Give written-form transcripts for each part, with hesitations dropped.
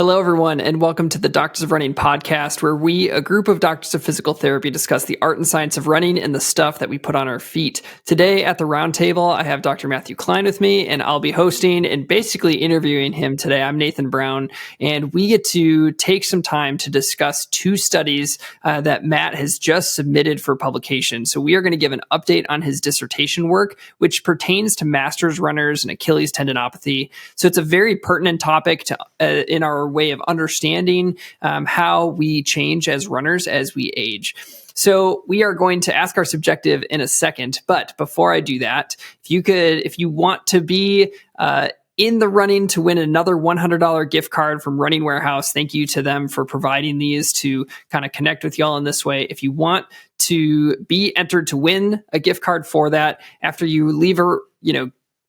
Hello, everyone, and welcome to the Doctors of Running podcast, where we, a group of doctors of physical therapy, discuss the art and science of running and the stuff that we put on our feet. Today at the roundtable, I have Dr. Matthew Klein with me, and I'll be hosting and basically interviewing him today. I'm Nathan Brown, and we get to take some time to discuss two studies that Matt has just submitted for publication. So we are going to give an update on his dissertation work, which pertains to masters runners and Achilles tendinopathy. So it's a very pertinent topic to in our way of understanding how we change as runners as we age. So we are going to ask our subjective in a second, but before I do that, if you want to be in the running to win another $100 gift card from Running Warehouse, thank you to them for providing these to kind of connect with y'all in this way. If you want to be entered to win a gift card for that, after you leave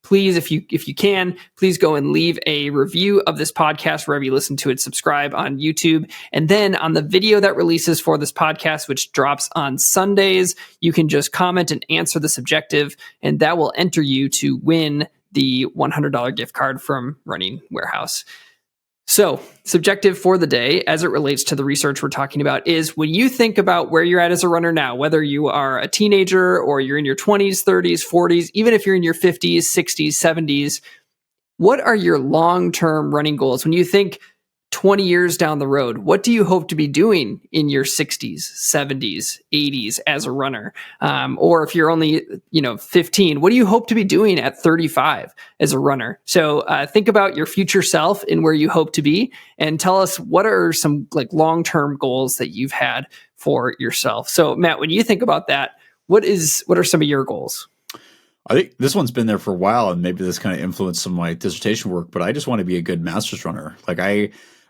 please, if you can, please go and leave a review of this podcast wherever you listen to it. Subscribe on YouTube. And then on the video that releases for this podcast, which drops on Sundays, you can just comment and answer the subjective, and that will enter you to win the $100 gift card from Running Warehouse. So, subjective for the day, as it relates to the research we're talking about, is when you think about where you're at as a runner now, whether you are a teenager or you're in your 20s, 30s, 40s, even if you're in your 50s, 60s, 70s, what are your long-term running goals? When you think 20 years down the road, what do you hope to be doing in your 60s, 70s, 80s as a runner? Or if you're only, 15, what do you hope to be doing at 35 as a runner? So think about your future self and where you hope to be, and tell us what are some long-term goals that you've had for yourself. So Matt, when you think about that, what are some of your goals? I think this one's been there for a while, and maybe this kind of influenced some of my dissertation work, but I just want to be a good masters runner.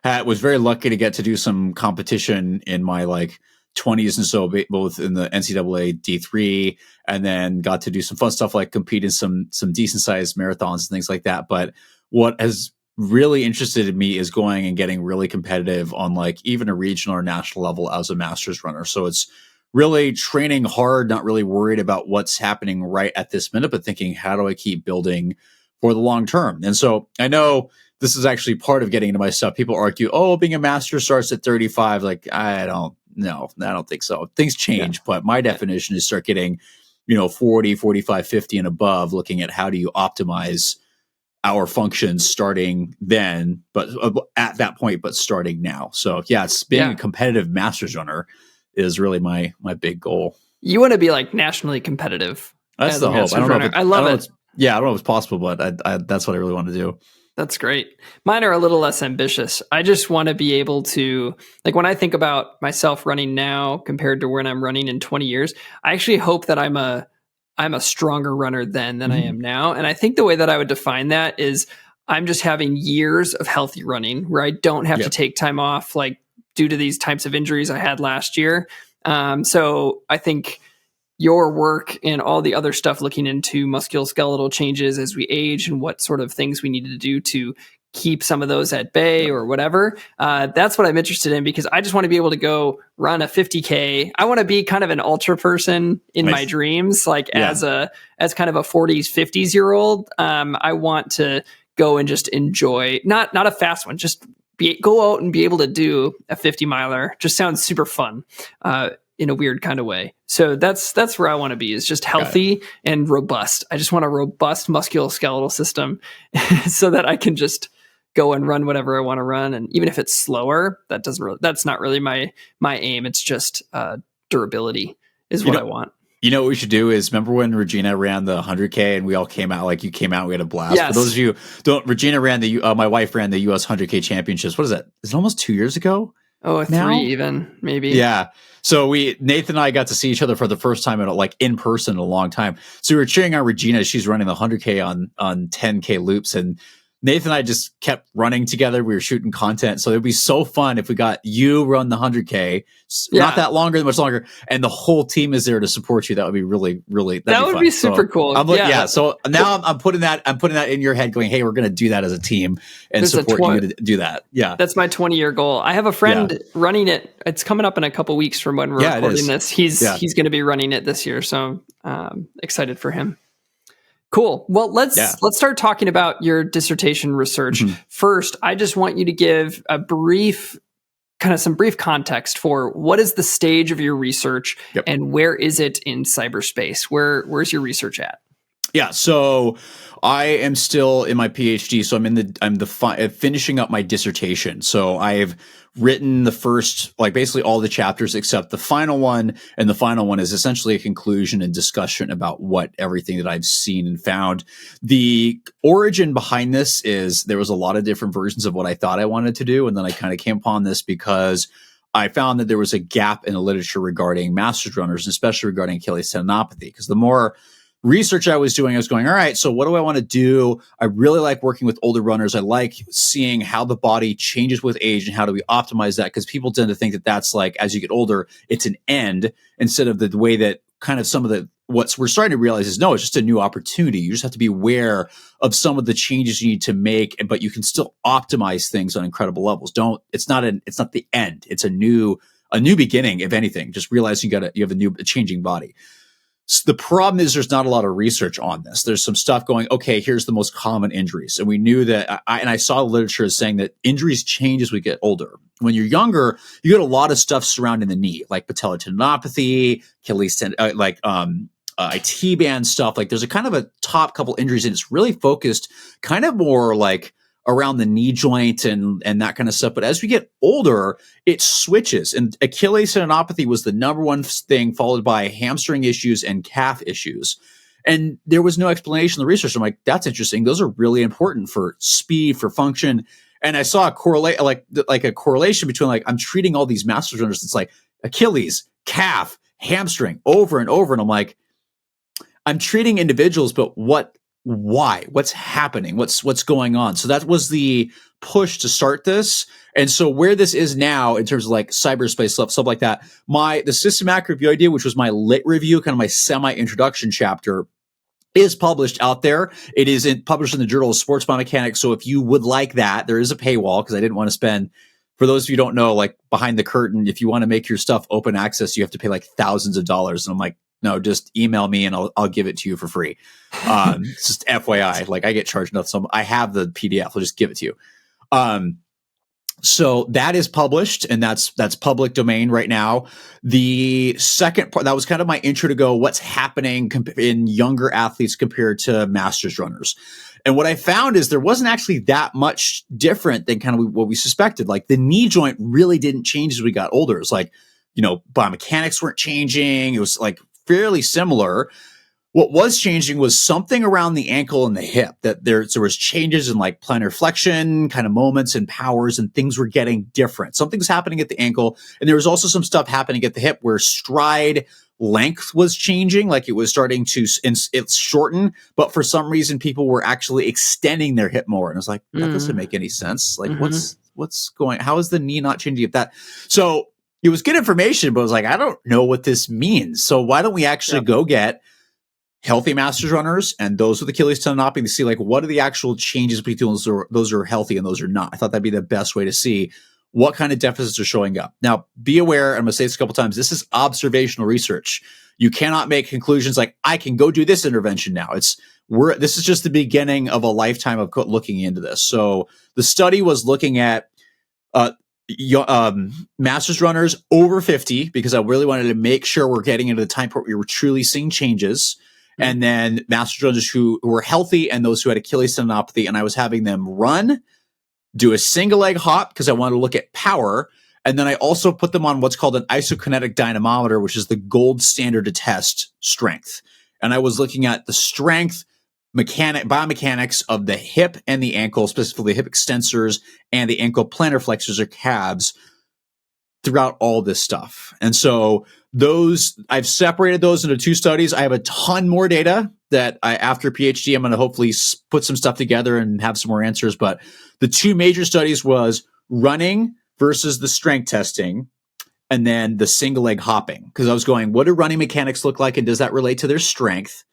I was very lucky to get to do some competition in my 20s and so, both in the NCAA D3, and then got to do some fun stuff like compete in some decent sized marathons and things like that. But what has really interested in me is going and getting really competitive on even a regional or national level as a masters runner. So it's really training hard, not really worried about what's happening right at this minute, but thinking, how do I keep building for the long term? And so I know this is actually part of getting into my stuff. People argue, being a master starts at 35. I don't think so. Things change, but my definition is start getting, 40, 45, 50 and above, looking at how do you optimize our functions starting then, but at that point, but starting now. So it's being a competitive masters runner is really my big goal. You want to be nationally competitive. That's the hope. I don't know. I love it. I don't know if it's possible, but that's what I really want to do. That's great. Mine are a little less ambitious. I just want to be able to, when I think about myself running now compared to when I'm running in 20 years, I actually hope that I'm a stronger runner then than I am now. And I think the way that I would define that is I'm just having years of healthy running where I don't have to take time off, due to these types of injuries I had last year. So I think your work and all the other stuff looking into musculoskeletal changes as we age and what sort of things we needed to do to keep some of those at bay or whatever. That's what I'm interested in, because I just want to be able to go run a 50K. I want to be kind of an ultra person in my dreams, as kind of a 40s, 50s year old. I want to go and just enjoy, not a fast one, just go out and be able to do a 50 miler. Just sounds super fun. In a weird kind of way. So that's where I want to be, is just healthy and robust. I just want a robust musculoskeletal system so that I can just go and run whatever I want to run. And even if it's slower, that's not really my aim. It's just durability is what I want. You know what we should do is, remember when Regina ran the 100K and we all came out, you came out, we had a blast. Yes. For those of you who don't, Regina ran my wife ran the US 100K championships. What is that? Is it almost 2 years ago? Oh, three even, maybe. Yeah. So Nathan and I got to see each other for the first time in person in a long time. So we were cheering on Regina. She's running the 100K on 10K loops, and Nathan and I just kept running together. We were shooting content. So it'd be so fun if we got you run the 100K, not that much longer, and the whole team is there to support you. That would be really, really, that would be super cool. So now I'm putting that in your head going, hey, we're going to do that as a team and support you to do that. Yeah. That's my 20-year goal. I have a friend running it. It's coming up in a couple weeks from when we're recording this. He's going to be running it this year. So excited for him. Cool. Well, Yeah. let's start talking about your dissertation research. Mhm. First, I just want you to give some brief context for what is the stage of your research Yep. and where is it in cyberspace? Where's your research at? Yeah, so I am still in my PhD. So I'm finishing up my dissertation. So I've written the first, like basically all the chapters except the final one, and the final one is essentially a conclusion and discussion about what everything that I've seen and found. The origin behind this is there was a lot of different versions of what I thought I wanted to do, and then I kind of came upon this because I found that there was a gap in the literature regarding masters runners, and especially regarding Achilles tendinopathy, because the more research I was doing, I was going, all right, so what do I want to do? I really like working with older runners. I like seeing how the body changes with age and how do we optimize that? Because people tend to think that that's like, as you get older, it's an end instead of the way that kind of some of the, what we're starting to realize is no, it's just a new opportunity. You just have to be aware of some of the changes you need to make, but you can still optimize things on incredible levels. It's not the end. It's a new beginning, if anything. Just realizing you have a changing body. So the problem is there's not a lot of research on this. There's some stuff going, okay, here's the most common injuries. And we knew that, I saw the literature as saying that injuries change as we get older. When you're younger, you get a lot of stuff surrounding the knee, like patellar tendinopathy, Achilles, IT band stuff. Like there's a kind of a top couple injuries, and it's really focused kind of more like around the knee joint and that kind of stuff. But as we get older, it switches. And Achilles tendinopathy was the number one thing, followed by hamstring issues and calf issues. And there was no explanation in the research. I'm like, that's interesting. Those are really important for speed, for function. And I saw a correlation between like, I'm treating all these masters runners. It's like Achilles, calf, hamstring over and over. And I'm like, I'm treating individuals, but why? What's happening? What's going on? So that was the push to start this. And so where this is now in terms of like cyberspace stuff like that, the systematic review idea, which was my lit review, kind of my semi-introduction chapter, is published out there. It is published in the Journal of Sports Biomechanics. So if you would like that, there is a paywall because I didn't want to spend, for those of you who don't know, like behind the curtain, if you want to make your stuff open access, you have to pay like thousands of dollars. And I'm like, no, just email me and I'll give it to you for free. It's just FYI, like I get charged nothing. So I have the PDF. I'll just give it to you. So that is published and that's public domain right now. The second part, that was kind of my intro to go, what's happening in younger athletes compared to masters runners. And what I found is there wasn't actually that much different than kind of what we suspected. Like the knee joint really didn't change as we got older. It's like, biomechanics weren't changing. It was like fairly similar. What was changing was something around the ankle and the hip, that there was changes in like plantar flexion kind of moments and powers, and things were getting different. Something's happening at the ankle. And there was also some stuff happening at the hip where stride length was changing. Like it was starting to, it's shorten, but for some reason people were actually extending their hip more. And I was like, that doesn't make any sense. Like what's going, how is the knee not changing at that? So it was good information, but I was like, I don't know what this means. So why don't we actually go get healthy masters runners and those with Achilles tendinopathy to see like what are the actual changes between those are healthy and those are not. I thought that'd be the best way to see what kind of deficits are showing up. Now, be aware, I'm going to say this a couple times, this is observational research. You cannot make conclusions like, I can go do this intervention now. This is just the beginning of a lifetime of looking into this. So the study was looking at masters runners over 50, because I really wanted to make sure we're getting into the time point where we were truly seeing changes. And then masters runners who were healthy and those who had Achilles tendinopathy. And I was having them run, do a single leg hop because I wanted to look at power. And then I also put them on what's called an isokinetic dynamometer, which is the gold standard to test strength. And I was looking at the strength biomechanics of the hip and the ankle, specifically hip extensors and the ankle plantar flexors or calves throughout all this stuff. And so I've separated those into two studies. I have a ton more data that after PhD, I'm going to hopefully put some stuff together and have some more answers. But the two major studies was running versus the strength testing, and then the single leg hopping. Because I was going, what do running mechanics look like? And does that relate to their strength?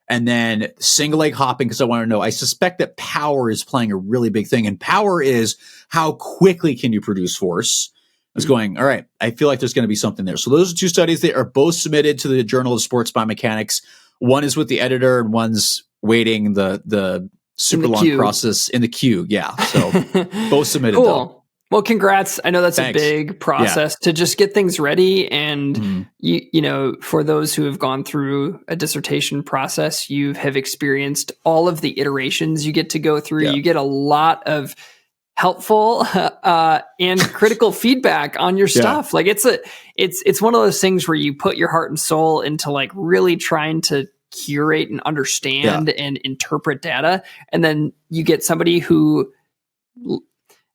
And then single leg hopping, because I want to know, I suspect that power is playing a really big thing. And power is how quickly can you produce force? I was going, all right, I feel like there's going to be something there. So those are two studies that are both submitted to the Journal of Sports Biomechanics. One is with the editor and one's waiting the super long queue. process in the queue. Yeah. So both submitted Cool. though. Well, congrats. I know that's Thanks. a big process to just get things ready. And, Mhm. you know, for those who have gone through a dissertation process, you have experienced all of the iterations you get to go through. Yeah. You get a lot of helpful and critical feedback on your stuff. Like it's one of those things where you put your heart and soul into like really trying to curate and understand and interpret data. And then you get somebody who,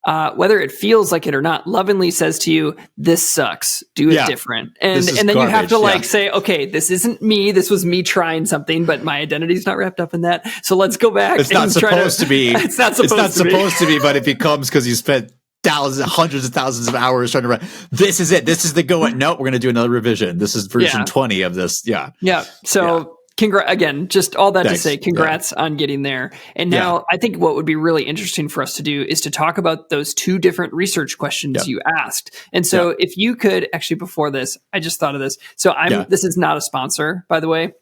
whether it feels like it or not, lovingly says to you, "This sucks. Do it different." And then you have to like say, "Okay, this isn't me. This was me trying something, but my identity's not wrapped up in that. So let's go back." It's not supposed to be. It's not supposed to be, but it becomes because you spent thousands, hundreds of thousands of hours trying to write. This is it. This is the go. Nope, we're going to do another revision. This is version 20 of this. Yeah. Yeah. So. Again, just all that to say, congrats on getting there. And now I think what would be really interesting for us to do is to talk about those two different research questions you asked. And so if you could actually, before this, I just thought of this. So this is not a sponsor, by the way.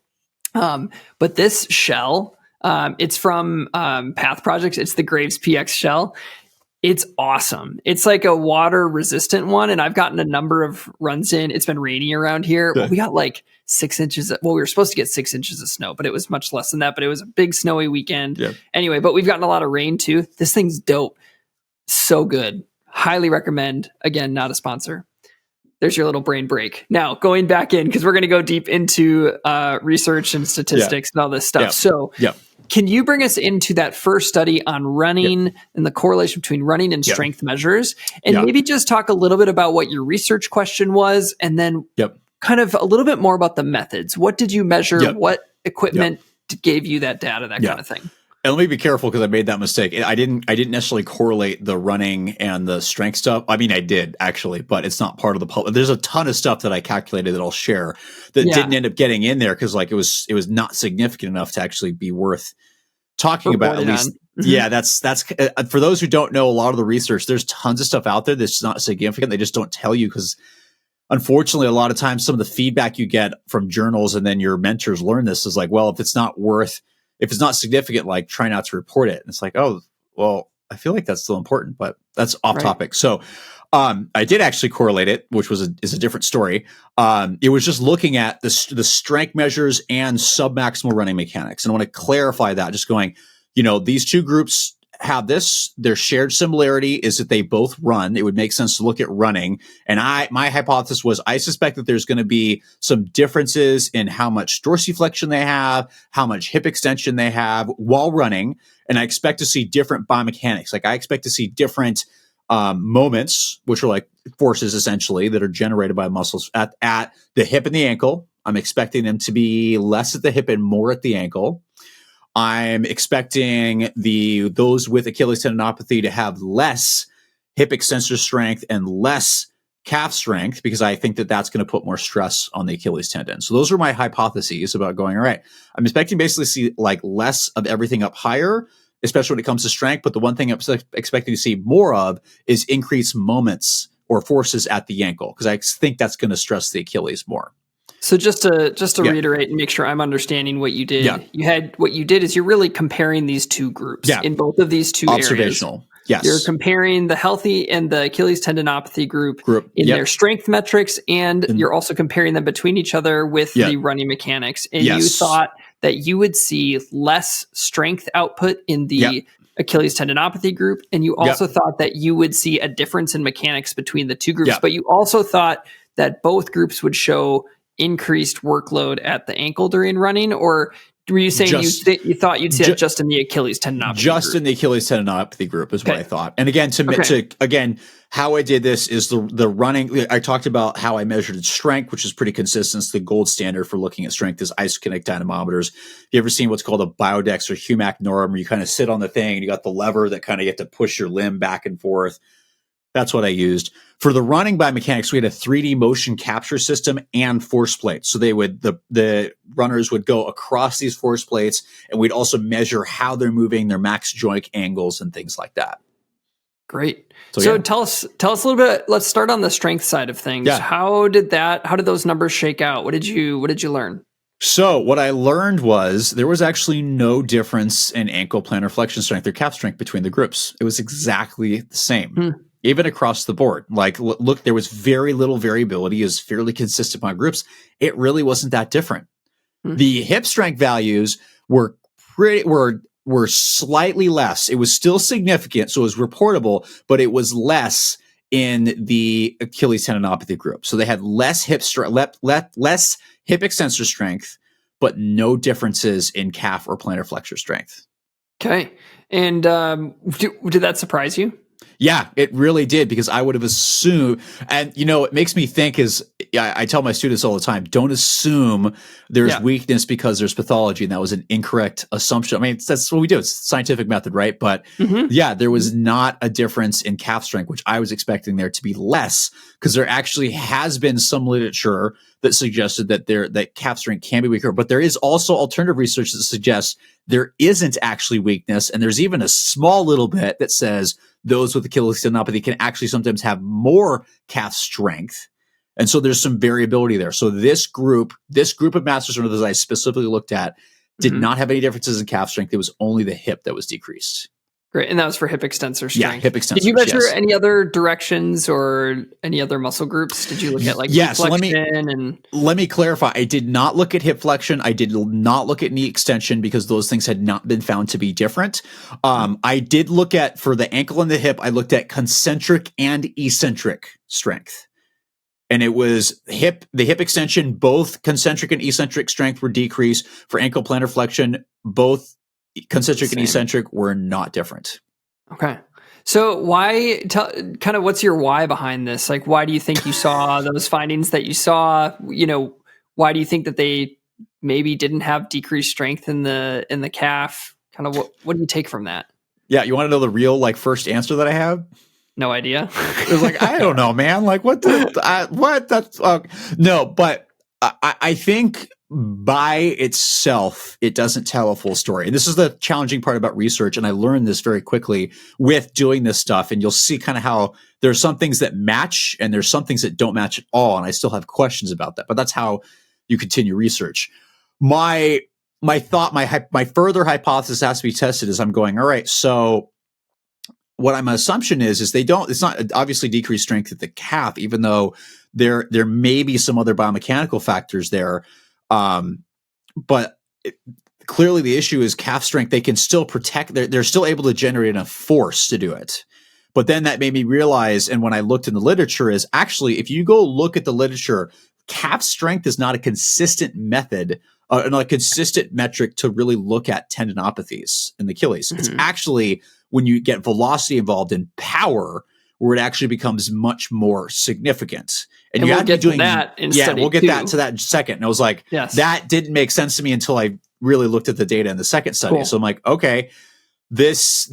But this shell, it's from Path Projects. It's the Graves PX shell. It's awesome. It's like a water resistant one. And I've gotten a number of runs in. It's been rainy around here. Well, we got like 6 inches. We were supposed to get 6 inches of snow, but it was much less than that. But it was a big snowy weekend. Anyway, but we've gotten a lot of rain too. This thing's dope. So good. Highly recommend. Again, not a sponsor. There's your little brain break. Now, going back in, because we're going to go deep into research and statistics and all this stuff. So can you bring us into that first study on running and the correlation between running and strength measures? And maybe just talk a little bit about what your research question was, and then kind of a little bit more about the methods. What did you measure? What equipment gave you that data, that kind of thing? And let me be careful because I made that mistake. I didn't necessarily correlate the running and the strength stuff. I mean, I did actually, but it's not part of the there's a ton of stuff that I calculated that I'll share that didn't end up getting in there because like it was not significant enough to actually be worth talking about at least. That's for those who don't know a lot of the research, there's tons of stuff out there that's not significant. They just don't tell you because unfortunately, a lot of times some of the feedback you get from journals and then your mentors learn this is like, well, if it's not significant, like try not to report it. And it's like, oh, well, I feel like that's still important, but that's off topic. So I did actually correlate it, which is a different story. It was just looking at the strength measures and submaximal running mechanics. And I want to clarify that, just going, these two groups have their shared similarity is that they both run. It would make sense to look at running. And my hypothesis was I suspect that there's going to be some differences in how much dorsiflexion they have, how much hip extension they have while running. And I expect to see different biomechanics. Like I expect to see different moments, which are like forces essentially that are generated by muscles at the hip and the ankle. I'm expecting them to be less at the hip and more at the ankle. I'm expecting those with Achilles tendinopathy to have less hip extensor strength and less calf strength because I think that that's going to put more stress on the Achilles tendon. So those are my hypotheses about going, all right, I'm expecting basically to see like less of everything up higher, especially when it comes to strength. But the one thing I'm expecting to see more of is increased moments or forces at the ankle because I think that's going to stress the Achilles more. So just to reiterate and make sure I'm understanding what you did, you're really comparing these two groups in both of these two observational areas. Yes. You're comparing the healthy and the Achilles tendinopathy group in their strength metrics, and you're also comparing them between each other with the running mechanics. And you thought that you would see less strength output in the Achilles tendinopathy group, and you also thought that you would see a difference in mechanics between the two groups, but you also thought that both groups would show increased workload at the ankle during running, or were you saying you thought you'd see it just in the Achilles tendinopathy group? In the Achilles tendinopathy group is what I thought. And again, again, how I did this is the running. I talked about how I measured its strength, which is pretty consistent. The gold standard for looking at strength is isokinetic dynamometers. You ever seen what's called a biodex or humac norm, where you kind of sit on the thing and you got the lever that kind of you have to push your limb back and forth? That's what I used. For the running biomechanics, we had a 3D motion capture system and force plates. So the runners would go across these force plates, and we'd also measure how they're moving, their max joint angles and things like that. Great. So tell us a little bit. Let's start on the strength side of things. How did those numbers shake out? What did you learn? So what I learned was there was actually no difference in ankle plantar flexion strength or calf strength between the groups. It was exactly the same, even across the board. Like, look, there was very little variability. It was fairly consistent by groups. It really wasn't that different. The hip strength values were were slightly less. It was still significant, so it was reportable, but it was less in the Achilles tendinopathy group. So they had less less hip extensor strength, but no differences in calf or plantar flexor strength. Okay. And did that surprise you? Yeah, it really did, because I would have assumed, and it makes me think is, I tell my students all the time, don't assume there's weakness because there's pathology, and that was an incorrect assumption. I mean, that's what we do. It's a scientific method, right? But there was not a difference in calf strength, which I was expecting there to be less, because there actually has been some literature that suggested that calf strength can be weaker, but there is also alternative research that suggests there isn't actually weakness, and there's even a small little bit that says those with Achilles tendinopathy can actually sometimes have more calf strength. And so there's some variability there. So this group of masters runners that I specifically looked at did not have any differences in calf strength. It was only the hip that was decreased. Great. And that was for hip extensor strength. Yeah, hip extensor. Did you measure any other directions or any other muscle groups? Did you look at so flexion? Let me clarify. I did not look at hip flexion. I did not look at knee extension, because those things had not been found to be different. I did look at, for the ankle and the hip, I looked at concentric and eccentric strength. And it was the hip extension, both concentric and eccentric strength were decreased. For ankle plantar flexion, both concentric and eccentric were not different. Okay. So what's your why behind this? Like, why do you think you saw those findings that you saw? Why do you think that they maybe didn't have decreased strength in the calf? Kind of what do you take from that? Yeah. You want to know the real first answer that I have? No idea. It was I don't know, man. No, but I think by itself, it doesn't tell a full story. And this is the challenging part about research. And I learned this very quickly with doing this stuff. And you'll see kind of how there's some things that match and there's some things that don't match at all. And I still have questions about that, but that's how you continue research. My further hypothesis has to be tested as I'm going, all right, so what my assumption is it's not obviously decreased strength at the calf, even though there may be some other biomechanical factors there. But clearly the issue is calf strength. They can still protect, they're still able to generate enough force to do it. But then that made me realize, and when I looked in the literature, is actually, if you go look at the literature, calf strength is not a consistent method, not a consistent metric to really look at tendinopathies in the Achilles. It's actually when you get velocity involved in power, where it actually becomes much more significant. And you we'll have get to be doing that in study we'll get two. that to that in a second. And I was like, that didn't make sense to me until I really looked at the data in the second study. Cool. So I'm like, okay, that's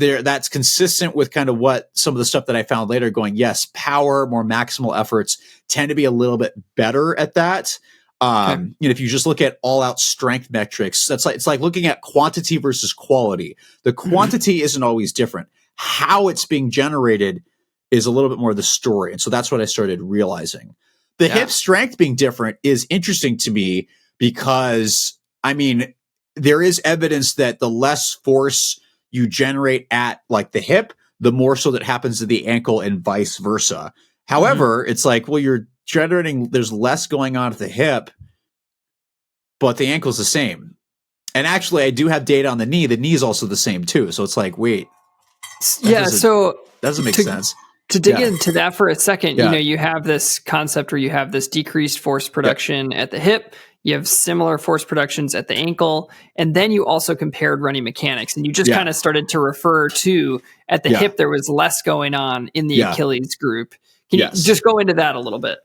consistent with kind of what some of the stuff that I found later, going, yes, power, more maximal efforts tend to be a little bit better at that. If you just look at all out strength metrics, it's like looking at quantity versus quality. The quantity isn't always different. How it's being generated is a little bit more the story. And so that's what I started realizing. The hip strength being different is interesting to me because, there is evidence that the less force you generate at the hip, the more so that happens to the ankle and vice versa. However, it's you're generating, there's less going on at the hip, but the ankle's the same. And actually, I do have data on the knee. The knee is also the same too. So it's wait. That doesn't make sense. To dig into that for a second, you have this concept where you have this decreased force production at the hip, you have similar force productions at the ankle, and then you also compared running mechanics, and you just kind of started to refer to at the hip, there was less going on in the Achilles group. Can you just go into that a little bit?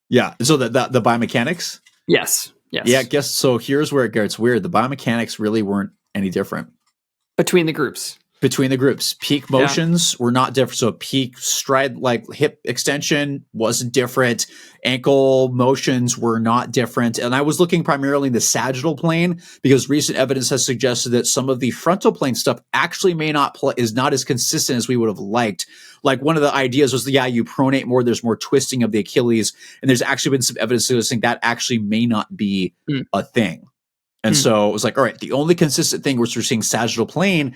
Yeah. So the biomechanics? Yes. Yeah, I guess so. Here's where it gets weird. The biomechanics really weren't any different between the groups. Peak motions were not different. So peak stride, hip extension, wasn't different. Ankle motions were not different. And I was looking primarily in the sagittal plane because recent evidence has suggested that some of the frontal plane stuff actually is not as consistent as we would have liked. One of the ideas was, you pronate more, there's more twisting of the Achilles. And there's actually been some evidence suggesting that actually may not be a thing. And so it was like, all right, the only consistent thing was we're seeing sagittal plane,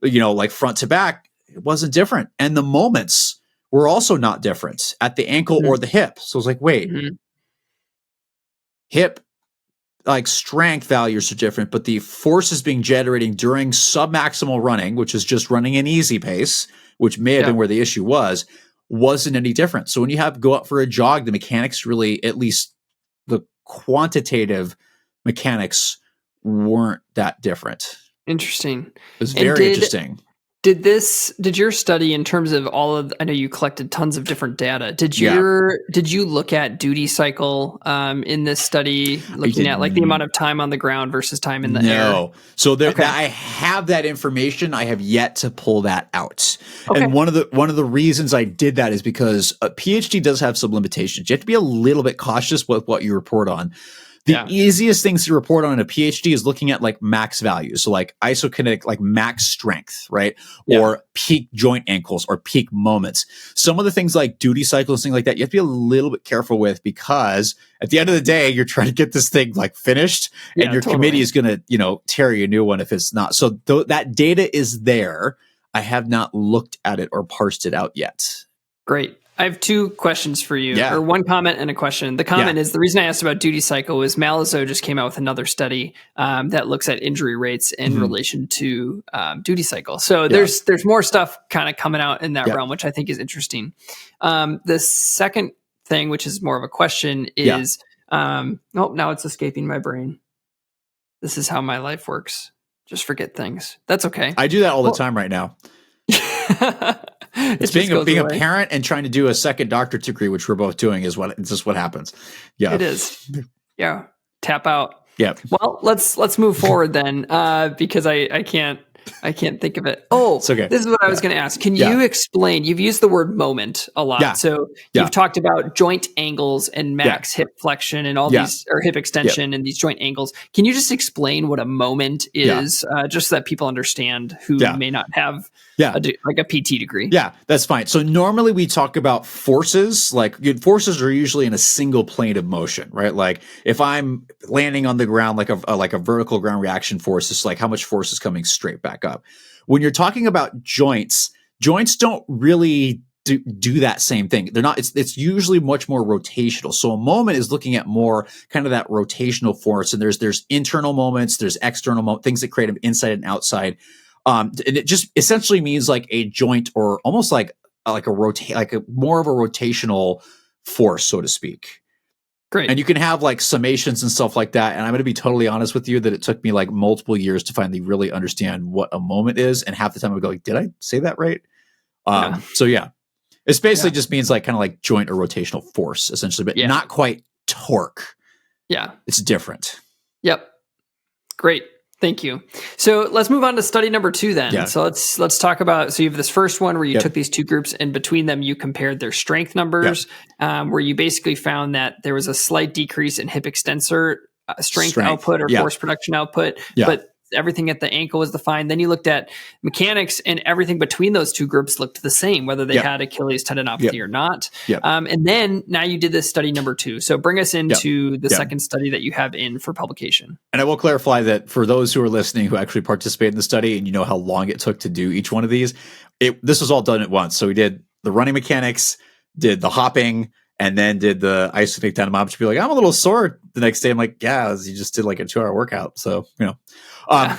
like front to back, it wasn't different. And the moments were also not different at the ankle or the hip. So I was like, wait, hip, like strength values are different, but the forces being generating during submaximal running, which is just running an easy pace, which may have been where the issue was, wasn't any different. So when you go out for a jog, the mechanics really, at least the quantitative mechanics, weren't that different. Interesting. It was very interesting. Did your study, in terms of I know you collected tons of different data. Did you look at duty cycle in this study, looking at like the amount of time on the ground versus time in the air? No. So I have that information. I have yet to pull that out. Okay. And one of the reasons I did that is because a PhD does have some limitations. You have to be a little bit cautious with what you report on. The easiest things to report on in a PhD is looking at like max values. So like isokinetic, like max strength, right? Or peak joint ankles or peak moments. Some of the things like duty cycles, things like that, you have to be a little bit careful with, because at the end of the day, you're trying to get this thing like finished, and your committee is going to, tear you a new one if it's not. So that data is there. I have not looked at it or parsed it out yet. Great. I have two questions for you, or one comment and a question. The comment is, the reason I asked about duty cycle is Malazo just came out with another study that looks at injury rates in relation to duty cycle. So there's more stuff kind of coming out in that realm, which I think is interesting. The second thing, which is more of a question, is now it's escaping my brain. This is how my life works. Just forget things. That's okay. I do that all the time right now. It's being a parent and trying to do a second doctorate degree, which we're both doing, is just what happens. Yeah, it is. Yeah, tap out. Yeah. Well, let's move forward then, because I can't think of it. Oh, it's okay. This is what I was going to ask. Can you explain? You've used the word moment a lot. Yeah. So you've talked about joint angles and max hip flexion and all these, or hip extension and these joint angles. Can you just explain what a moment is, just so that people understand who may not have like a PT degree? Yeah, that's fine. So normally we talk about forces. Like forces are usually in a single plane of motion, right? Like if I'm landing on the ground, like a vertical ground reaction force, it's like how much force is coming straight back up. When you're talking about joints don't really do that same thing. They're not. It's usually much more rotational. So a moment is looking at more kind of that rotational force. And there's internal moments, there's external moments, things that create an inside and outside. And it just essentially means like a joint, or almost like more of a rotational force, so to speak. Great. And you can have like summations and stuff like that. And I'm going to be totally honest with you that it took me like multiple years to finally really understand what a moment is. And half the time I would go like, did I say that right? So it's basically just means like kind of like joint or rotational force essentially, but not quite torque. Yeah. It's different. Yep. Great. Thank you. So let's move on to study number 2 then. Yeah. So let's talk about, so you have this first one where you took these two groups, and between them you compared their strength numbers, where you basically found that there was a slight decrease in hip extensor strength output or force production output, but everything at the ankle was defined. Then you looked at mechanics, and everything between those two groups looked the same, whether they had Achilles tendinopathy or not. And then now you did this study number 2. So bring us into the second study that you have in for publication. And I will clarify that for those who are listening who actually participated in the study, and you know how long it took to do each one of these, this was all done at once. So we did the running mechanics, did the hopping, and then did the isokinetic dynamometry. Be like, I'm a little sore the next day. I'm like, you just did like a 2-hour workout. So,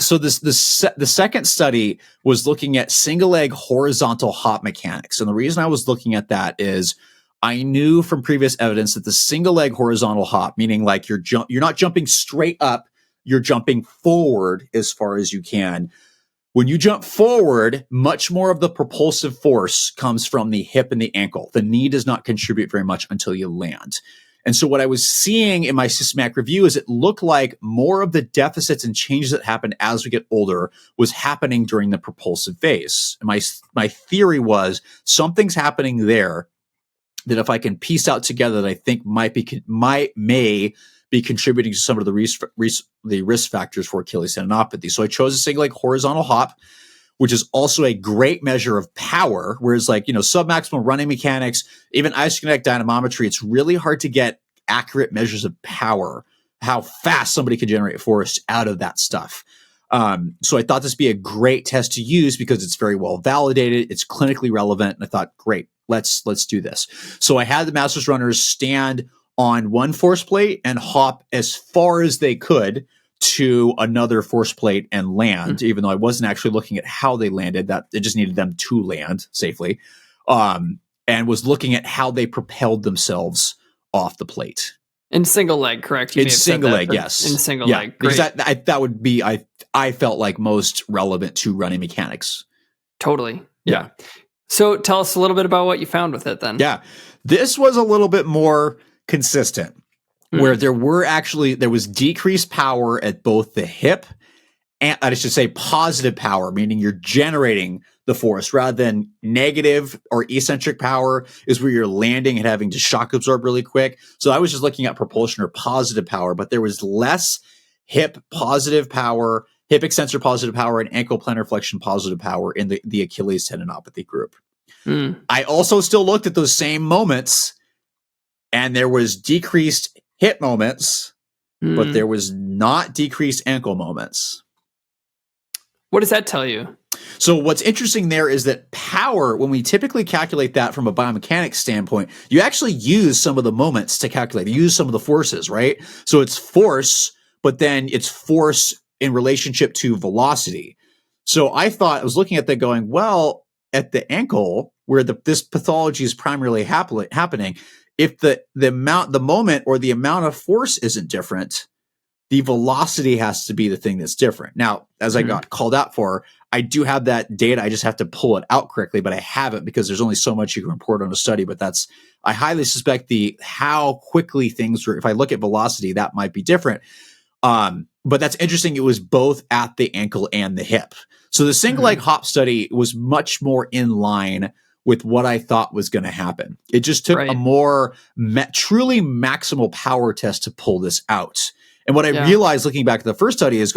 so the second study was looking at single leg horizontal hop mechanics. And the reason I was looking at that is I knew from previous evidence that the single leg horizontal hop, meaning like you're not jumping straight up, you're jumping forward as far as you can. When you jump forward, much more of the propulsive force comes from the hip and the ankle. The knee does not contribute very much until you land. And so what I was seeing in my systematic review is it looked like more of the deficits and changes that happened as we get older was happening during the propulsive phase. And my theory was something's happening there that if I can piece out together that I think may be contributing to some of the risk factors for Achilles tendinopathy. So I chose a single leg horizontal hop, which is also a great measure of power. Whereas like, submaximal running mechanics, even isokinetic dynamometry, it's really hard to get accurate measures of power. how fast somebody could generate force out of that stuff. So I thought this would be a great test to use because it's very well validated. It's clinically relevant. And I thought, great, let's do this. So I had the Masters runners stand on one force plate and hop as far as they could to another force plate and land, even though I wasn't actually looking at how they landed. That it just needed them to land safely. And was looking at how they propelled themselves off the plate. In single leg, correct? In single leg, yes. In single leg, great. Because that would be, I felt like most relevant to running mechanics. Totally. Yeah. So tell us a little bit about what you found with it then. Yeah. This was a little bit more consistent, where there was decreased power at both the hip and, I should say, positive power, meaning you're generating the force, rather than negative or eccentric power is where you're landing and having to shock absorb really quick. So I was just looking at propulsion or positive power, but there was less hip positive power, hip extensor positive power, and ankle plantar flexion positive power in the Achilles tendinopathy group. I also still looked at those same moments, and there was decreased hip moments, but there was not decreased ankle moments. What does that tell you? So what's interesting there is that power, when we typically calculate that from a biomechanics standpoint, you actually use some of the moments to calculate, you use some of the forces, right? So it's force, but then it's force in relationship to velocity. So I was looking at that going, well, at the ankle where this pathology is primarily happening, if the moment or the amount of force isn't different, the velocity has to be the thing that's different. Now, as I got called out for, I do have that data. I just have to pull it out correctly, but I haven't because there's only so much you can report on a study. But I highly suspect how quickly things were. If I look at velocity, that might be different. But that's interesting. It was both at the ankle and the hip. So the single leg hop study was much more in line with what I thought was going to happen. It just took a more truly maximal power test to pull this out. And what I realized looking back at the first study is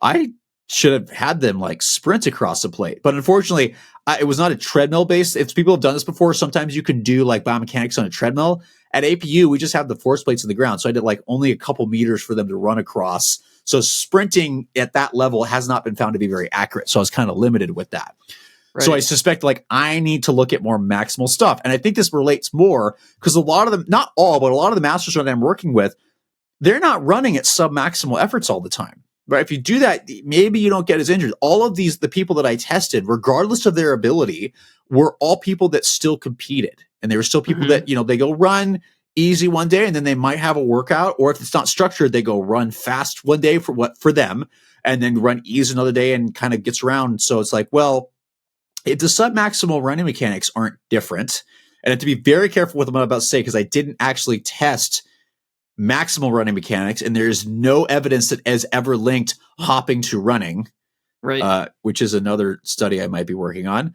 I should have had them like sprint across the plate. But unfortunately, it was not a treadmill based. If people have done this before, sometimes you can do like biomechanics on a treadmill. At APU, we just have the force plates in the ground. So I did like only a couple meters for them to run across. So sprinting at that level has not been found to be very accurate. So I was kind of limited with that. Right. So I suspect I need to look at more maximal stuff. And I think this relates more because a lot of them, not all, but a lot of the masters that I'm working with, they're not running at submaximal efforts all the time, right? If you do that, maybe you don't get as injured. All of the people that I tested, regardless of their ability, were all people that still competed. And there were still people that, they go run easy one day and then they might have a workout, or if it's not structured, they go run fast one day for them and then run easy another day and kind of gets around. So it's like, well, if the submaximal running mechanics aren't different, and I have to be very careful with what I'm about to say because I didn't actually test maximal running mechanics, and there's no evidence that has ever linked hopping to running, right? Which is another study I might be working on.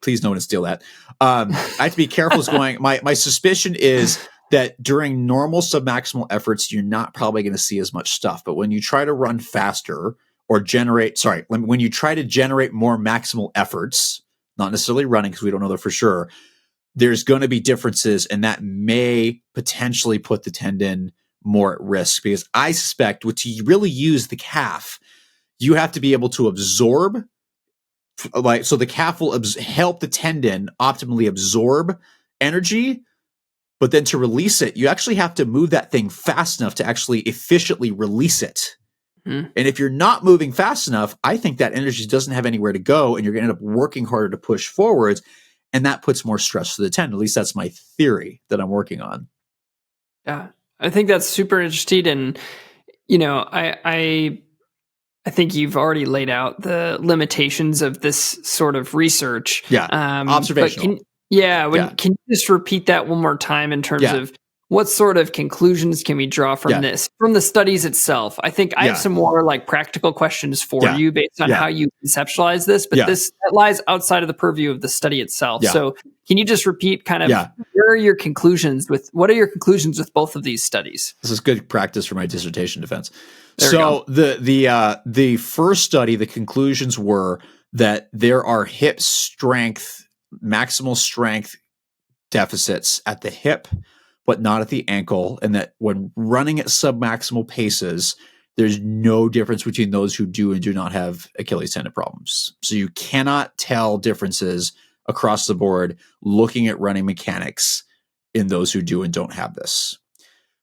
Please no one steal that. I have to be careful. My suspicion is that during normal submaximal efforts, you're not probably going to see as much stuff. But when you try to run faster or when you try to generate more maximal efforts, not necessarily running because we don't know that for sure, there's going to be differences, and that may potentially put the tendon more at risk because I suspect to really use the calf, you have to be able to absorb, so the calf will help the tendon optimally absorb energy, but then to release it, you actually have to move that thing fast enough to actually efficiently release it. And if you're not moving fast enough, I think that energy doesn't have anywhere to go, and you're going to end up working harder to push forwards. And that puts more stress to the tendon. At least that's my theory that I'm working on. Yeah, I think that's super interesting. And, I think you've already laid out the limitations of this sort of research. Yeah, observational. Can you just repeat that one more time in terms of what sort of conclusions can we draw from this, from the studies itself? I think I have some more practical questions for you based on how you conceptualize this, but that lies outside of the purview of the study itself. So can you just repeat kind of what are your conclusions with both of these studies? This is good practice for my dissertation defense. So the first study, the conclusions were that there are hip strength, maximal strength deficits at the hip, but not at the ankle. And that when running at submaximal paces, there's no difference between those who do and do not have Achilles tendon problems. So you cannot tell differences across the board looking at running mechanics in those who do and don't have this.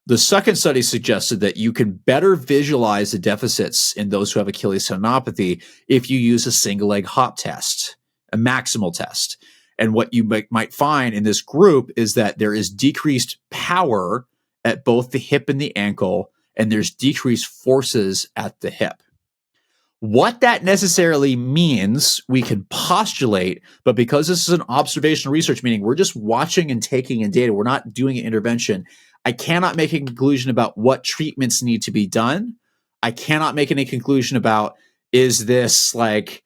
The second study suggested that you can better visualize the deficits in those who have Achilles tendinopathy if you use a single leg hop test, a maximal test. And what you might find in this group is that there is decreased power at both the hip and the ankle, and there's decreased forces at the hip. What that necessarily means, we can postulate, but because this is an observational research meeting, we're just watching and taking in data. We're not doing an intervention. I cannot make a conclusion about what treatments need to be done. I cannot make any conclusion about, is this like,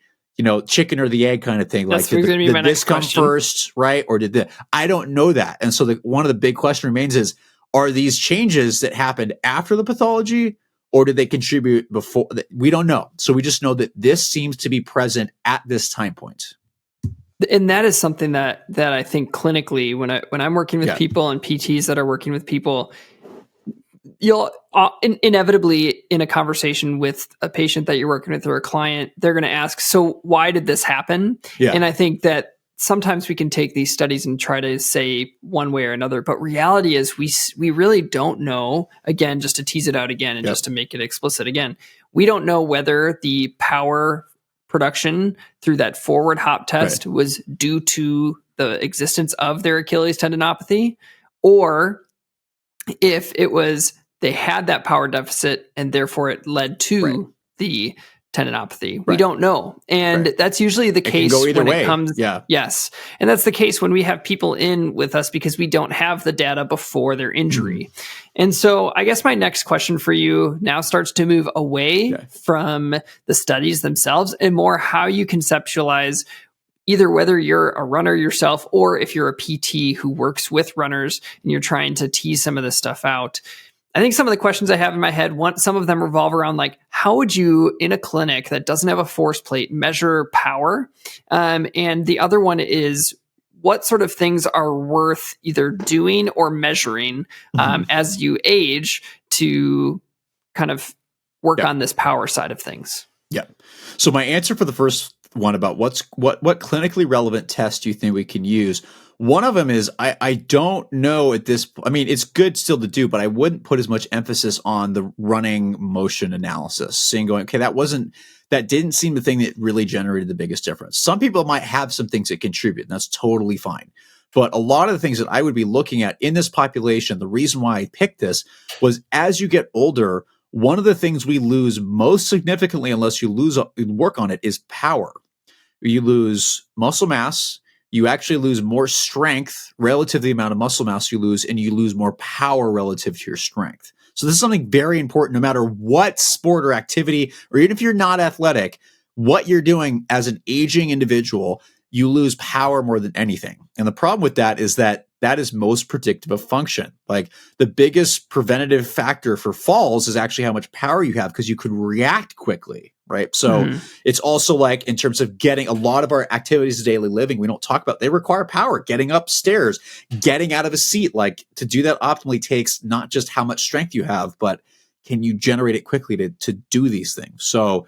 chicken or the egg kind of thing? That's like, did this come first, right? Or did the, I don't know that. And so one of the big question remains is, are these changes that happened after the pathology, or did they contribute before? We don't know. So we just know that this seems to be present at this time point. And that is something that I think clinically, when I'm working with people and PTs that are working with people, you'll inevitably in a conversation with a patient that you're working with or a client, they're going to ask, so why did this happen? Yeah. And I think that sometimes we can take these studies and try to say one way or another, but reality is we really don't know. Again, just to tease it out again and just to make it explicit again, we don't know whether the power production through that forward hop test was due to the existence of their Achilles tendinopathy, or if it was they had that power deficit and therefore it led to the tendinopathy. We don't know. And that's usually the case when it comes. Yes. And that's the case when we have people in with us because we don't have the data before their injury. And so I guess my next question for you now starts to move away from the studies themselves and more how you conceptualize either whether you're a runner yourself or if you're a PT who works with runners and you're trying to tease some of this stuff out. I think some of the questions I have in my head, some of them revolve around like, how would you in a clinic that doesn't have a force plate measure power? And the other one is what sort of things are worth either doing or measuring as you age to kind of work on this power side of things? Yeah. So my answer for the first one about what clinically relevant tests do you think we can use? One of them is I don't know at this point. I mean, it's good still to do, but I wouldn't put as much emphasis on the running motion analysis, going, okay, that didn't seem the thing that really generated the biggest difference. Some people might have some things that contribute, and that's totally fine. But a lot of the things that I would be looking at in this population, the reason why I picked this was as you get older, one of the things we lose most significantly, unless you work on it, is power. You lose muscle mass. You actually lose more strength relative to the amount of muscle mass you lose, and you lose more power relative to your strength. So this is something very important, no matter what sport or activity, or even if you're not athletic, what you're doing as an aging individual, you lose power more than anything. And the problem with that is that is most predictive of function. Like the biggest preventative factor for falls is actually how much power you have because you could react quickly, right? So it's also like in terms of getting a lot of our activities of daily living, we don't talk about, they require power, getting upstairs, getting out of a seat. Like to do that optimally takes not just how much strength you have, but can you generate it quickly to do these things? So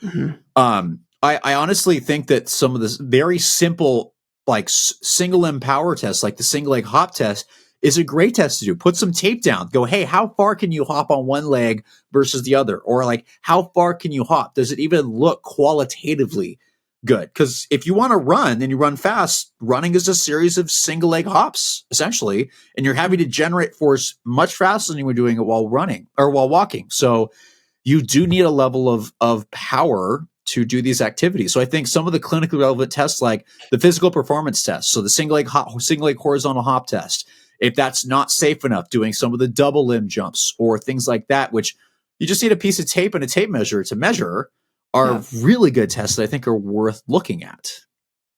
I honestly think that some of this very simple like single limb power test, like the single leg hop test, is a great test to do. Put some tape down. Go, hey, how far can you hop on one leg versus the other? Or like, how far can you hop? Does it even look qualitatively good? Because if you want to run and you run fast, running is a series of single leg hops, essentially, and you're having to generate force much faster than you were doing it while running or while walking. So you do need a level of power to do these activities. So I think some of the clinically relevant tests, like the physical performance test, so the single leg horizontal hop test, if that's not safe enough, doing some of the double limb jumps or things like that, which you just need a piece of tape and a tape measure to measure, are really good tests that I think are worth looking at.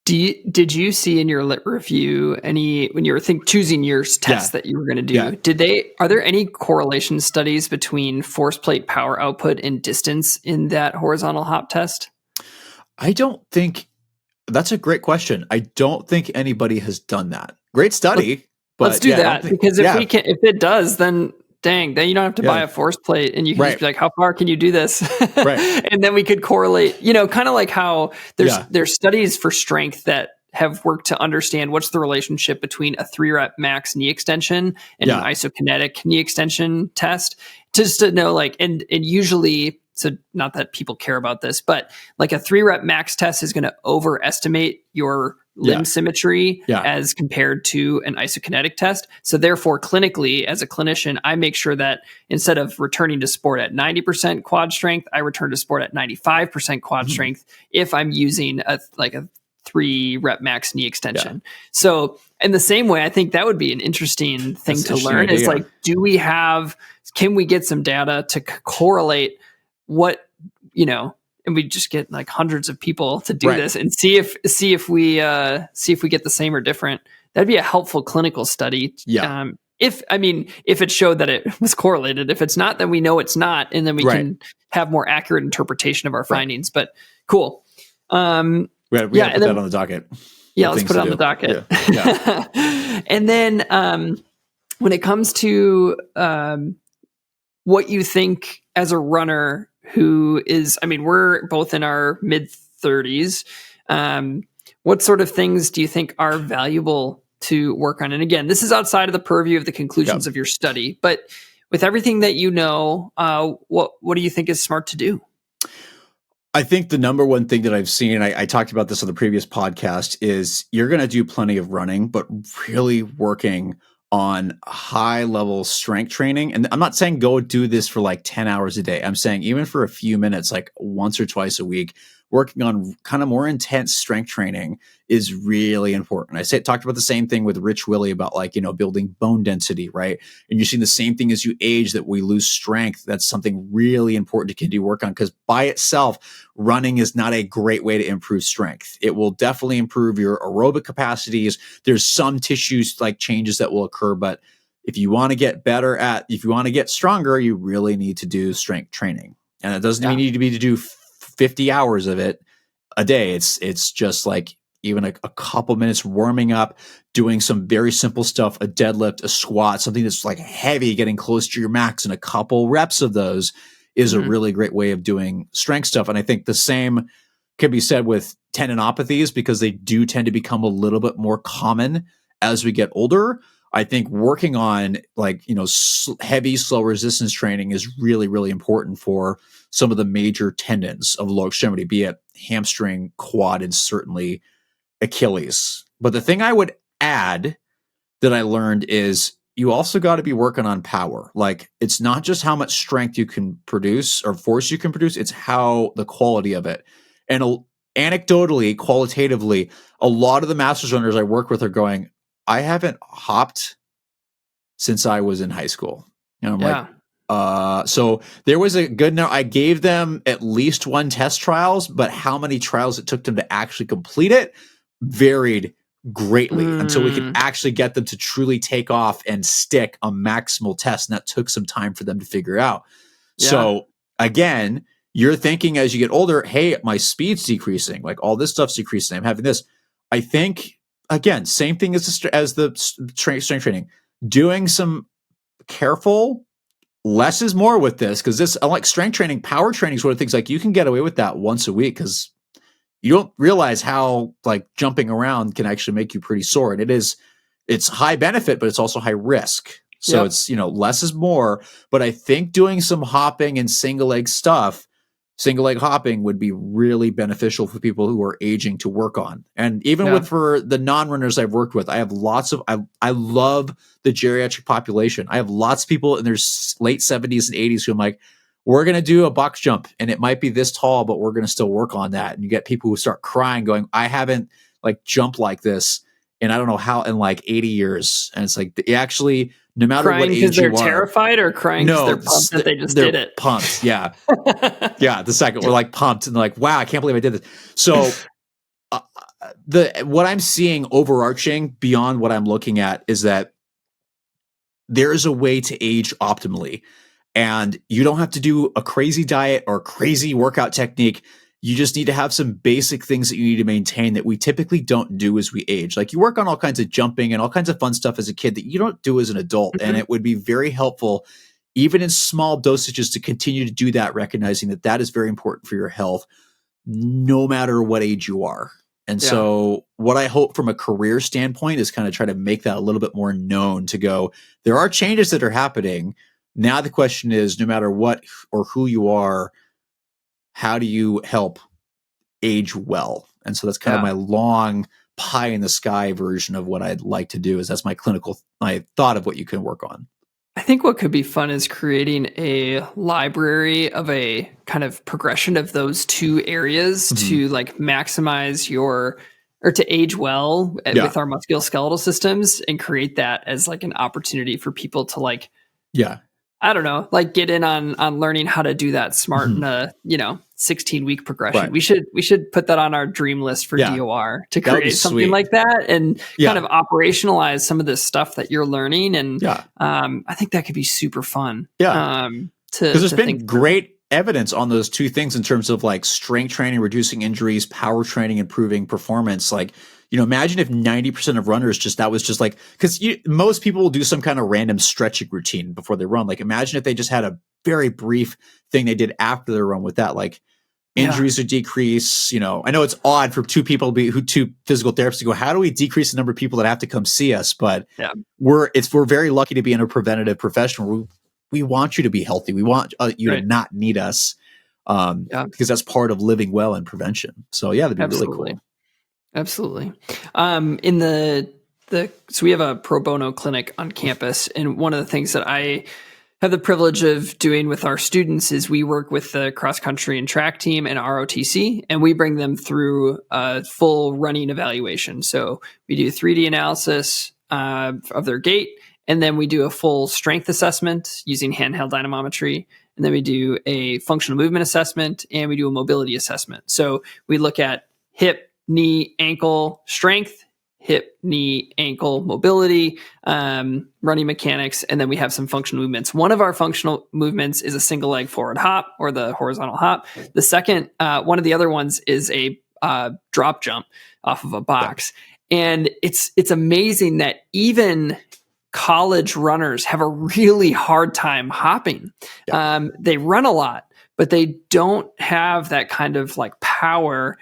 Did you see in your lit review when you were choosing your tests that you were going to do, are there any correlation studies between force plate power output and distance in that horizontal hop test? I don't think that's a great question. I don't think anybody has done that. Great study, Let's But do yeah, I don't that, think, because yeah, if it does, then dang, then you don't have to buy yeah, a force plate, and you can just right, be like, how far can you do this? right, And then we could correlate, kind of like how yeah, there's studies for strength that have worked to understand what's the relationship between a 3-rep max knee extension and an yeah, isokinetic knee extension test, just to know, like, and usually, so not that people care about this, but like a 3-rep max test is going to overestimate your limb yeah, symmetry yeah. as compared to an isokinetic test. So therefore, clinically, as a clinician, I make sure that instead of returning to sport at 90% quad strength, I return to sport at 95% quad Mhm. strength if I'm using a 3-rep max knee Yeah, extension. So in the same way, I think that would be an interesting thing that's an to interesting learn, is idea. like, can we get some data to correlate what, and we just get like hundreds of people to do Right. this and see if we get the same or different. That'd be a helpful clinical study. Yeah. If it showed that it was correlated. If it's not, then we know it's not, and then we Right. can have more accurate interpretation of our Right. findings. But cool. We Yeah, got to and put that then on the docket. let's Things put to it on the do. docket. Yeah. Yeah. And then when it comes to what you think as a runner who is, we're both in our mid 30s. What sort of things do you think are valuable to work on? And again, this is outside of the purview of the Yeah. conclusions of your study, but with everything that what do you think is smart to do? I think the number one thing that I've seen, I talked about this on the previous podcast, is you're going to do plenty of running, but really working on high level strength training. And I'm not saying go do this for like 10 hours a day. I'm saying even for a few minutes, like once or twice a week, working on kind of more intense strength training is really important. Talked about the same thing with Rich Willie about, like, building bone density, right? And you're seeing the same thing as you age, that we lose strength. That's something really important to continue to work on, because by itself, running is not a great way to improve strength. It will definitely improve your aerobic capacities. There's some tissues like changes that will occur, but if you want to get stronger, you really need to do strength training. And it doesn't mean you need to do 50 hours of it a day. It's just like even a couple minutes warming up, doing some very simple stuff, a deadlift, a squat, something that's like heavy, getting close to your max, and a couple reps of those is a really great way of doing strength stuff. And I think the same can be said with tendinopathies, because they do tend to become a little bit more common as we get older. I think working on heavy, slow resistance training is really, really important for some of the major tendons of lower extremity, be it hamstring, quad, and certainly Achilles. But the thing I would add that I learned is you also got to be working on power. Like, it's not just how much strength you can produce or force you can produce, it's how the quality of it. And anecdotally, qualitatively, a lot of the masters runners I work with are going, I haven't hopped since I was in high school. And I'm like, so there was a good number. I gave them at least one test trials, but how many trials it took them to actually complete it varied greatly until we could actually get them to truly take off and stick a maximal test. And that took some time for them to figure out. Yeah. So again, you're thinking as you get older, hey, my speed's decreasing, like all this stuff's decreasing, I'm having this. I think, again, same thing as the strength training, doing some careful, less is more with this, because this, unlike strength training, power training is one of the things, like, you can get away with that once a week, because you don't realize how, like, jumping around can actually make you pretty sore. And it's high benefit, but it's also high risk. So it's, less is more. But I think doing some hopping and single leg hopping would be really beneficial for people who are aging to work on. And even for the non-runners I've worked with, I have lots of, I love the geriatric population. I have lots of people in their late 70s and 80s who I'm like, we're going to do a box jump and it might be this tall, but we're going to still work on that. And you get people who start crying going, I haven't like jumped like this. And I don't know how in like 80 years. And it's like, actually, no matter crying what age because they're you are, terrified, or crying because they're pumped that they just did it? Pumped. Yeah. Yeah. The second, we're like pumped and like, wow, I can't believe I did this. So what I'm seeing overarching beyond what I'm looking at is that there is a way to age optimally, and you don't have to do a crazy diet or crazy workout technique. You just need to have some basic things that you need to maintain that we typically don't do as we age. Like you work on all kinds of jumping and all kinds of fun stuff as a kid that you don't do as an adult. And it would be very helpful, even in small dosages, to continue to do that, recognizing that that is very important for your health, no matter what age you are. And so what I hope from a career standpoint is kind of try to make that a little bit more known, to go, there are changes that are happening. Now the question is, no matter what or who you are, how do you help age well? And so that's kind of my long pie in the sky version of what I'd like to do. Is that's my thought of what you can work on. I think what could be fun is creating a library of a kind of progression of those two areas to like maximize or to age well with our musculoskeletal systems, and create that as like an opportunity for people to like, I don't know, like get in on learning how to do that smart in a, 16-week progression. Right. We should put that on our dream list for DOR to create something like that, and kind of operationalize some of this stuff that you're learning. And I think that could be super fun. Because there's been great evidence on those two things in terms of like strength training, reducing injuries, power training, improving performance. Like, imagine if 90% of runners because most people will do some kind of random stretching routine before they run. Like, imagine if they just had a very brief thing they did after their run with that, like injuries would decrease. I know it's odd for two physical therapists to go, how do we decrease the number of people that have to come see us? But we're very lucky to be in a preventative profession where we want you to be healthy. We want you to not need us, because that's part of living well and prevention. So that'd be really cool. Absolutely. So we have a pro bono clinic on campus, and one of the things that I have the privilege of doing with our students is we work with the cross country and track team and ROTC, and we bring them through a full running evaluation. So we do 3D analysis of their gait, and then we do a full strength assessment using handheld dynamometry. And then we do a functional movement assessment, and we do a mobility assessment. So we look at hip, knee, ankle strength, hip, knee, ankle mobility, running mechanics, and then we have some functional movements. One of our functional movements is a single leg forward hop, or the horizontal hop. The second, one of the other ones is a drop jump off of a box. And it's amazing that even college runners have a really hard time hopping. They run a lot, but they don't have that kind of like power,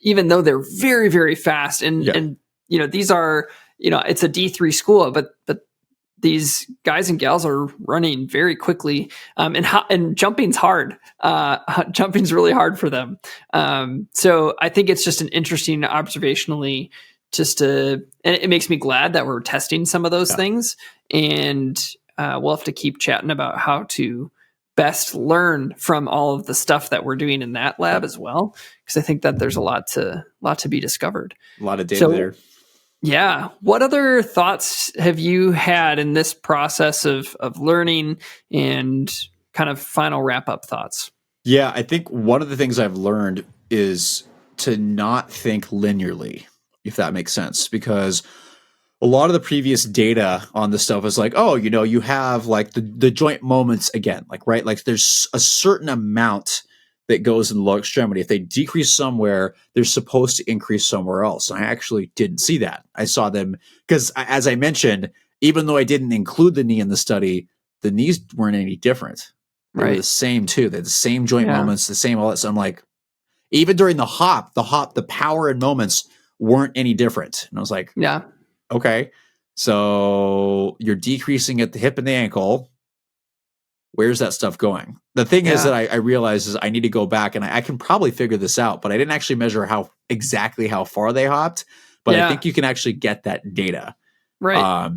even though they're very, very fast. And these are, it's a D3 school, but these guys and gals are running very quickly. And jumping's hard. Jumping's really hard for them. So I think it's just an interesting observationally, and it makes me glad that we're testing some of those things. And we'll have to keep chatting about how to best learn from all of the stuff that we're doing in that lab as well, because I think that there's a lot to be discovered. A lot of data there. Yeah. What other thoughts have you had in this process of learning, and kind of final wrap up thoughts? Yeah, I think one of the things I've learned is to not think linearly, if that makes sense, because a lot of the previous data on this stuff is like, you have like the joint moments again, like, right? Like there's a certain amount that goes in the lower extremity. If they decrease somewhere, they're supposed to increase somewhere else. And I actually didn't see that. I saw them because, as I mentioned, even though I didn't include the knee in the study, the knees weren't any different. They were the same too. They had the same joint moments, the same all that. So I'm like, even during the hop, the power and moments weren't any different. And I was like, okay, so you're decreasing at the hip and the ankle. Where's that stuff going? The thing is that I realized is I need to go back, and I can probably figure this out, but I didn't actually measure exactly how far they hopped. But I think you can actually get that data. Right.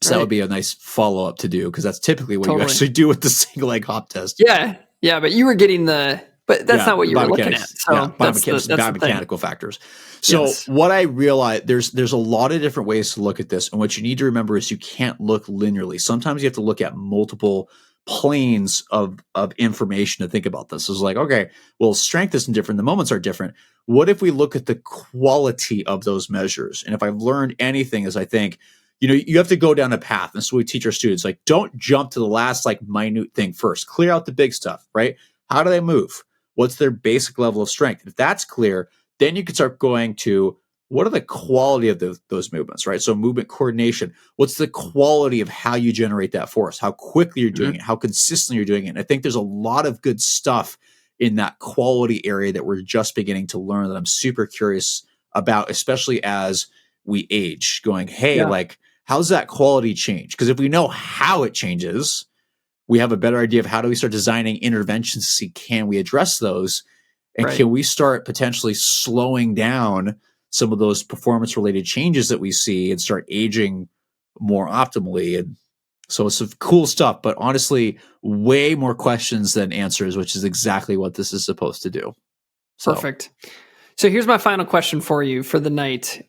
So that would be a nice follow-up to do, because that's typically what you actually do with the single leg hop test. Yeah. Yeah. But you were getting but that's not what you were looking at. So that's biomechanical factors. So what I realized, there's a lot of different ways to look at this. And what you need to remember is you can't look linearly. Sometimes you have to look at multiple planes of information to think about this. It's like, okay, well, strength isn't different. The moments are different. What if we look at the quality of those measures? And if I've learned anything is I think, you have to go down a path. And so we teach our students, like, don't jump to the last, like, minute thing first. Clear out the big stuff, right? How do they move? What's their basic level of strength? If that's clear, then you can start going to what are the quality of those movements, right? So movement coordination. What's the quality of how you generate that force? How quickly you're doing it? How consistently you're doing it? And I think there's a lot of good stuff in that quality area that we're just beginning to learn that I'm super curious about, especially as we age, going, hey, like, how's that quality change? Because if we know how it changes, we have a better idea of how do we start designing interventions to see, can we address those? And can we start potentially slowing down some of those performance related changes that we see and start aging more optimally? And so it's some cool stuff, but honestly, way more questions than answers, which is exactly what this is supposed to do. So. Perfect. So here's my final question for you for the night.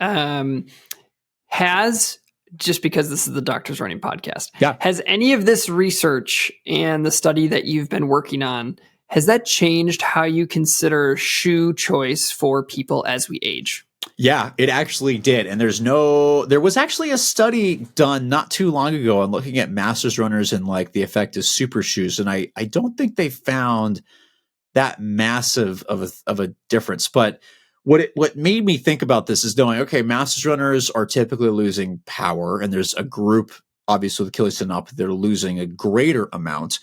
Just because this is the Doctors Running podcast, has any of this research and the study that you've been working on, has that changed how you consider shoe choice for people as we age? Yeah, it actually did. And there was actually a study done not too long ago on looking at masters runners and like the effect of super shoes. And I don't think they found that massive of a difference. But what made me think about this is knowing, okay, masters runners are typically losing power, and there's a group, obviously with Achilles tendinopathy, they're losing a greater amount.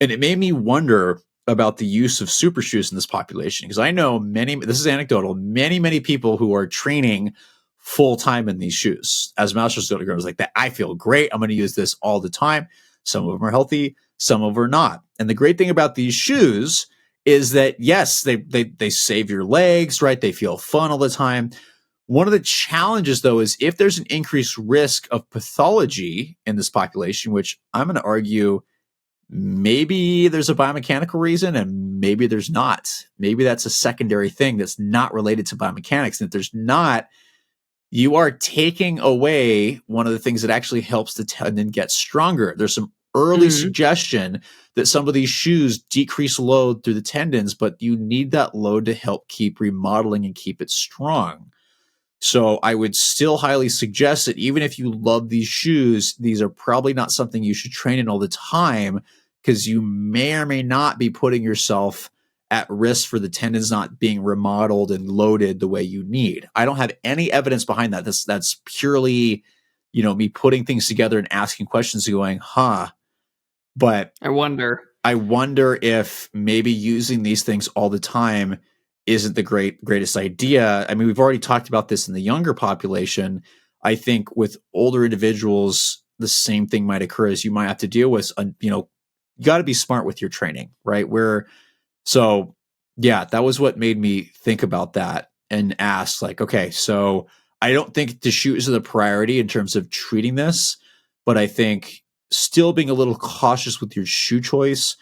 And it made me wonder about the use of super shoes in this population, because I know this is anecdotal, many people who are training full time in these shoes as masters runners like that. I feel great. I'm going to use this all the time. Some of them are healthy, some of them are not. And the great thing about these shoes is that, yes, they save your legs, right? They feel fun all the time. One of the challenges, though, is if there's an increased risk of pathology in this population, which I'm going to argue maybe there's a biomechanical reason and maybe there's not. Maybe that's a secondary thing that's not related to biomechanics. And if there's not, you are taking away one of the things that actually helps the tendon get stronger. There's some early suggestion that some of these shoes decrease load through the tendons, but you need that load to help keep remodeling and keep it strong. So I would still highly suggest that even if you love these shoes, these are probably not something you should train in all the time, because you may or may not be putting yourself at risk for the tendons not being remodeled and loaded the way you need. I don't have any evidence behind that. That's purely, me putting things together and asking questions and going, but I wonder if maybe using these things all the time isn't the greatest idea. I mean, we've already talked about this in the younger population. I think with older individuals, the same thing might occur, as you might have to deal with, you got to be smart with your training, right? So that was what made me think about that and ask, like, okay, so I don't think the shoes are the priority in terms of treating this, but I think still being a little cautious with your shoe choice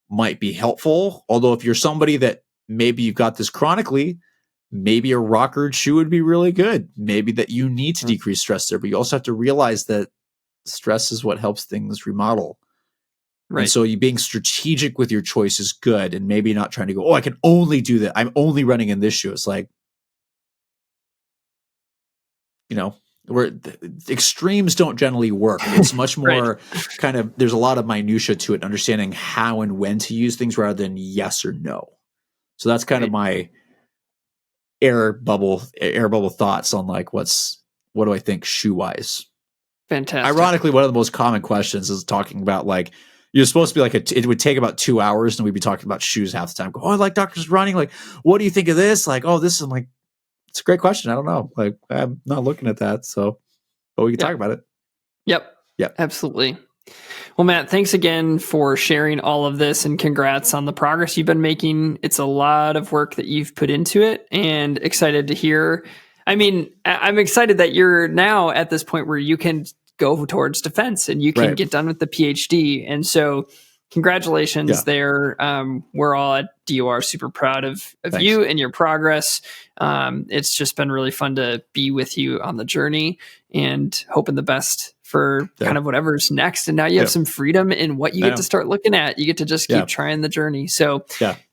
might be helpful. Although if you're somebody that maybe you've got this chronically, maybe a rocker shoe would be really good. Maybe that you need to decrease stress there, but you also have to realize that stress is what helps things remodel. Right. And so you being strategic with your choice is good, and maybe not trying to go, I can only do that. I'm only running in this shoe. It's like, where extremes don't generally work. It's much more kind of, there's a lot of minutia to it, understanding how and when to use things rather than yes or no. So that's kind of my air bubble thoughts on like, what do I think shoe wise? Fantastic. Ironically, one of the most common questions is talking about like, you're supposed to be like, it would take about 2 hours and we'd be talking about shoes half the time. Go, I like Doctors Running. Like, what do you think of this? Like, this is like, it's a great question. I don't know. Like, I'm not looking at that. So, but we can talk about it. Yep. Absolutely. Well, Matt, thanks again for sharing all of this, and congrats on the progress you've been making. It's a lot of work that you've put into it, and excited to hear. I mean, I'm excited that you're now at this point where you can go towards defense and you can get done with the PhD. And so congratulations there. We're all at DOR super proud of you and your progress. It's just been really fun to be with you on the journey, and hoping the best for Yeah. kind of whatever's next. And now you have some freedom in what you get to start looking at. You get to just keep trying the journey. So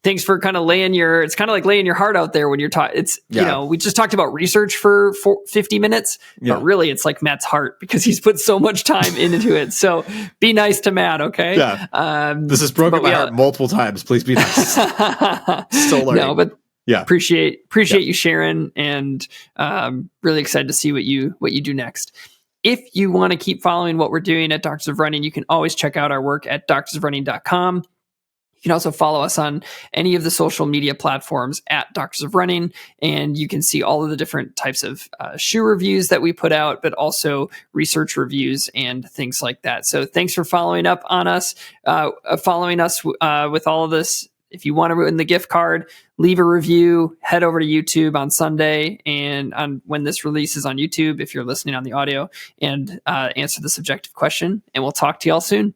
thanks for kind of it's kind of like laying your heart out there when you're talking. It's, you know, we just talked about research for 50 minutes, but really it's like Matt's heart because he's put so much time into it. So be nice to Matt. Okay. Yeah. This has broken my heart multiple times. Please be nice. Still learning. No, but appreciate you sharing, and really excited to see what you do next. If you want to keep following what we're doing at Doctors of Running, you can always check out our work at doctorsofrunning.com. You can also follow us on any of the social media platforms at Doctors of Running, and you can see all of the different types of shoe reviews that we put out, but also research reviews and things like that. So thanks for following up on us, following us with all of this. If you want to win the gift card, leave a review, head over to YouTube on Sunday and on when this releases on YouTube, if you're listening on the audio, and answer the subjective question. And we'll talk to y'all soon.